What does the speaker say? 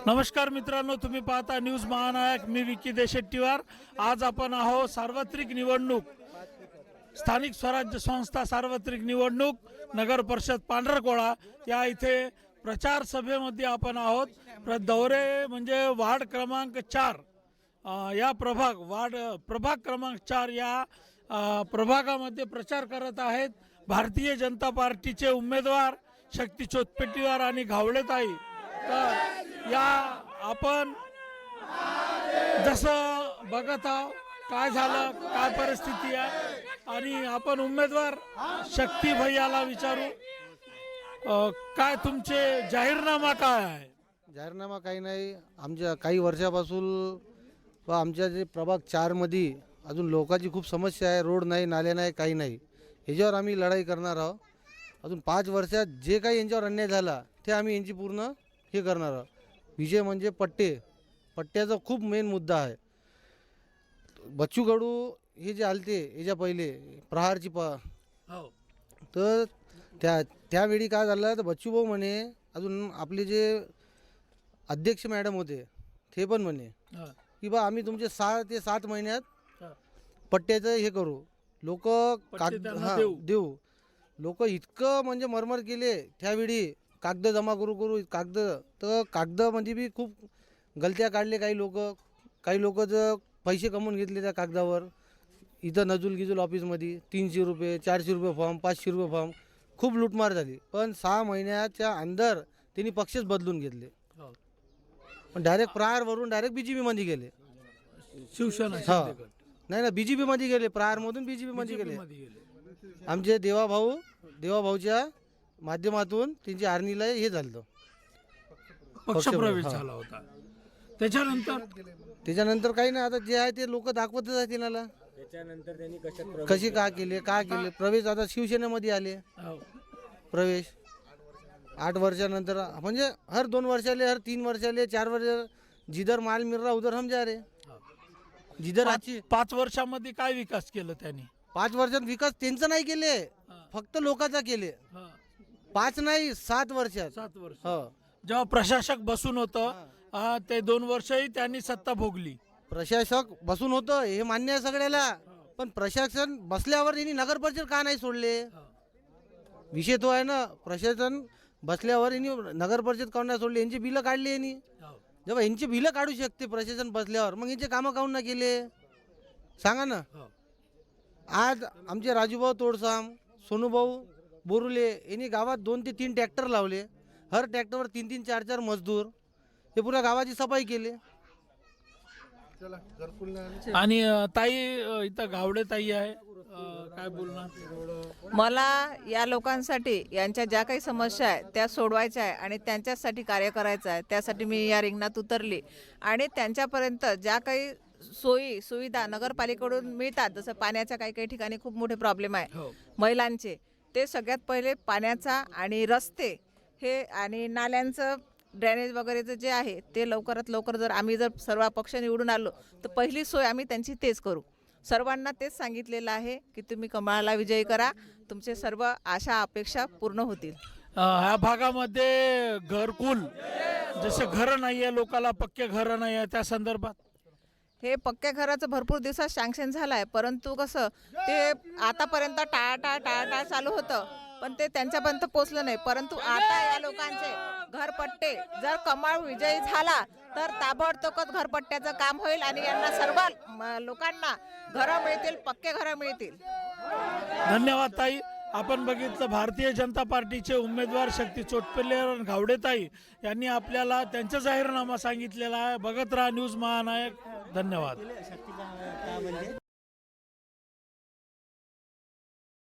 नमस्कार मित्रांनो, तुम्ही पाहता न्यूज महानायक. मी विकी देशेट्टीवार. आज आपण आहोत सार्वत्रिक निवडणूक, स्थानिक स्वराज्य संस्था सार्वत्रिक निवडणूक, नगर परिषद पांढरकोळा या इथे प्रचार सभेमध्ये आपण आहोत. दौरे म्हणजे वार्ड क्रमांक 4 या प्रभाग क्रमांक 4 या प्रभागामध्ये प्रचार करत आहेत भारतीय जनता पार्टीचे उमेदवार शक्ती चोतपेटीवार आणि घावळेताई. तर या आपण जसं बघत आहोत काय झालं, काय परिस्थिती आहे, आणि आपण उमेदवार शक्ती भैयाला विचारू काय तुमचे जाहीरनामा काय आहे. जाहीरनामा काही नाही. आमच्या काही वर्षापासून आमच्या जे प्रभाग 4 मध्ये अजून लोकांची खूप समस्या आहे. रोड नाही, नाले नाही, काही नाही. ह्याच्यावर आम्ही लढाई करणार आहोत. अजून 5 वर्षात जे काही यांच्यावर अन्याय झाला ते आम्ही यांची पूर्ण हे करणार आहोत. विषय म्हणजे पट्ट्याचा खूप मेन मुद्दा आहे. बच्चू कडू हे जे आलते याच्या पहिले प्रहारची तर त्यावेळी काय झालं तर बच्चू भाऊ म्हणे, अजून आपले जे अध्यक्ष मॅडम होते ते पण म्हणे की बा आम्ही तुमचे 6 ते 7 महिन्यात पट्ट्याचं हे करू. लोक देऊ. लोक इतकं म्हणजे मरमर केले त्यावेळी, कागद जमा करू तर कागदामध्ये बी खूप गलत्या काढले. काही लोक जर पैसे कमवून घेतले त्या कागदावर. इथं नजूल गिजूल ऑफिसमध्ये 300 रुपये 400 रुपये फॉर्म, 500 रुपये फॉर्म, खूप लूटमार झाली. पण 6 महिन्याच्या अंदर त्यांनी पक्षच बदलून घेतले. पण डायरेक्ट प्रहारवरून डायरेक्ट बीजेपी मध्ये गेले. शिवसेना नाही बीजेपी मध्ये गेले. प्रहारमधून बीजेपी मध्ये गेले. आमचे देवाभाऊच्या माध्यमातून त्यांची आर्नीला हे झालं, पक्षप्रवेश झाला होता. त्याच्यानंतर काही नाही. आता जे आहे ते लोक दाखवतच आहे त्यांना. त्याच्यानंतर त्यांनी कशी का केले प्रवेश. आता शिवसेनेमध्ये आले प्रवेश 8 वर्षानंतर. म्हणजे हर 2 वर्षाले, हर 3 वर्षाले, 4 वर्ष जिधर माल मिल रहा उधर हम जा रहे. जिधर 5 वर्षामध्ये काय विकास केला त्यांनी? 5 वर्षात विकास त्यांचा नाही केले, फक्त लोकांचा केले. 5 नाही 7 वर्षात. 7 वर्ष जेव्हा प्रशासक बसून होतं ते 2 वर्षही त्यांनी सत्ता भोगली. प्रशासक बसून होतं हे मान्य आहे सगळ्याला. पण प्रशासन बसल्यावर यांनी नगर परिषद का नाही सोडले? विषय तो आहे ना. प्रशासन बसल्यावर यांनी नगर परिषद काऊन नाही सोडले? यांची बिलं काढली यांनी. जेव्हा यांची बिलं काढू शकते प्रशासन बसल्यावर, मग यांचे कामं काऊन नाही केले सांगा ना. आज आमचे राजूभाऊ तोडसाम, सोनूभाऊ बोरुले यांनी गावात 2 ते 3 ट्रॅक्टर लावले. हर ट्रॅक्टरवर 3-3, 4-4 मजदूर. हे पुऱ्या गावाची सफाई केली. आणि ताई इथं घावडे ताई आहे, काय बोलणार? मला या लोकांसाठी यांच्या ज्या काही समस्या आहेत त्या सोडवायच्या आहे आणि त्यांच्यासाठी कार्य करायचं आहे. त्यासाठी मी या रिंगणात उतरली आणि त्यांच्यापर्यंत ज्या काही सोयी सुविधा नगरपालिकेकडून मिळतात, जसं पाण्याच्या काही ठिकाणी खूप मोठे प्रॉब्लेम आहे महिलांचे, ते सगळ्यात पहिले पाण्याचा आणि रस्ते हे आणि नाल्यांचं ड्रेनेज वगैरेचं जे आहे ते लवकरात लवकर, जर आम्ही जर सर्व पक्ष निवडून आलो तर पहिली सोय आम्ही त्यांची तेच करू. सर्वांना तेच सांगितलेलं आहे की तुम्ही कमळाला विजयी करा, तुमचे सर्व आशा अपेक्षा पूर्ण होतील. ह्या भागामध्ये घरकुल जसे घरं नाही आहे, लोकांना पक्के घरं नाही आहे, त्या संदर्भात हे पक्क्या घराचं भरपूर दिवसात सँक्शन झालं आहे, परंतु कसं ते आतापर्यंत टाळाटाळ चालू होतं, पण ते त्यांच्यापर्यंत पोचलं नाही. परंतु आता या लोकांचे घरपट्टे जर कमळ विजयी झाला तर ताबडतोबच घरपट्ट्याचं काम होईल आणि यांना सर्व लोकांना घरं मिळतील, पक्के घरं मिळतील. धन्यवाद ताई. आपण बघितलं भारतीय जनता पार्टीचे उमेदवार शक्ती चोटपेटीवार घावडेताई यांनी आपल्याला त्यांचा जाहीरनामा सांगितलेला आहे. बघत राहा न्यूज महानायक. धन्यवाद.